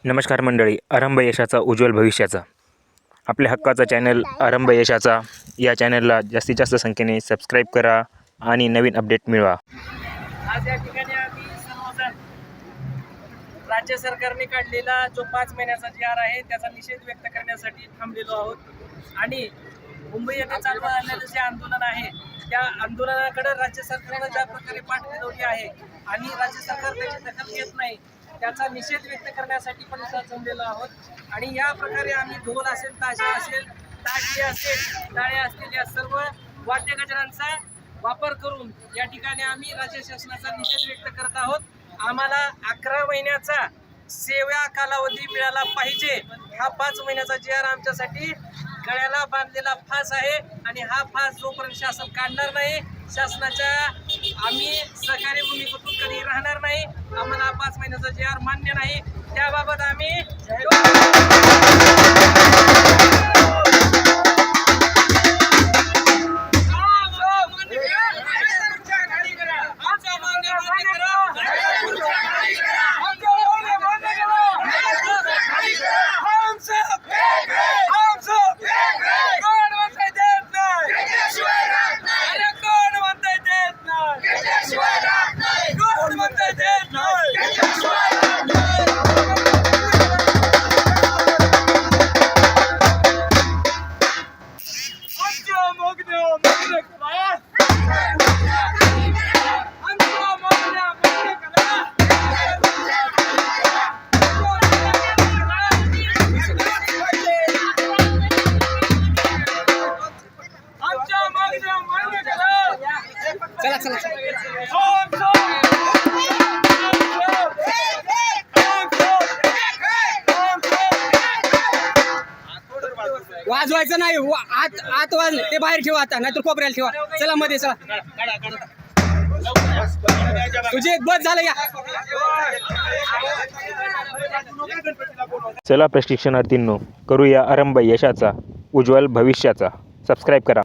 नमस्कार मंडळी, आरंभ यशाचा उज्ज्वल भविष्याचा आपल्या हक्काचा चॅनल आरंभ यशाचा या चॅनलला जास्तीत जास्त संख्येने सबस्क्राईब करा आणि नवीन अपडेट मिळवा। आज या ठिकाणी आम्ही सर्वजण राज्य सरकारने काढलेला जो 5 महिन्याचा जी.आर. आहे त्याचा निषेध व्यक्त करण्यासाठी थांबलेलो आहोत आणि मुंबई येथे चालू असलेले जे आंदोलन आहे त्या आंदोलनाकडे राज्य सरकारने ज्या प्रकारे पाठ फिरवली आहे आणि राज्य सरकार त्याची दखल घेत नाही त्याचा निषेध व्यक्त करण्यासाठी पण जमलेलो आहोत। आणि या प्रकारे आम्ही ढोल असेल, ताशा असेल, ताशे असेल, टाळ्या असतील या सर्व वाद्यगजरांचा वापर करून या ठिकाणी आम्ही राज्य शासनाचा निषेध व्यक्त करत आहोत। आम्हाला 11 महिन्याचा सेवा कालावधी मिळाला पाहिजे। हा 5 महिन्याचा जी.आर. आमच्यासाठी गळ्याला बांधलेला फास आहे आणि हा फास जोपर्यंत शासन काढणार नाही शासनाच्या आम्ही सहकारी भूमिकेतून कधी राहणार नाही। आम्हाला 5 महिन्याचा जी.आर. मान्य नाही, त्याबाबत आम्ही वाजवायचं नाही, आत वाजले ते बाहेर ठेवा, आता नाहीतर कोपऱ्याला ठेवा। चला मध्ये चला, तुझे एक बस झालं या। चला प्रशिक्षणार्थींनो, करूया आरंभ यशाचा उज्ज्वल भविष्याचा। सबस्क्राईब करा।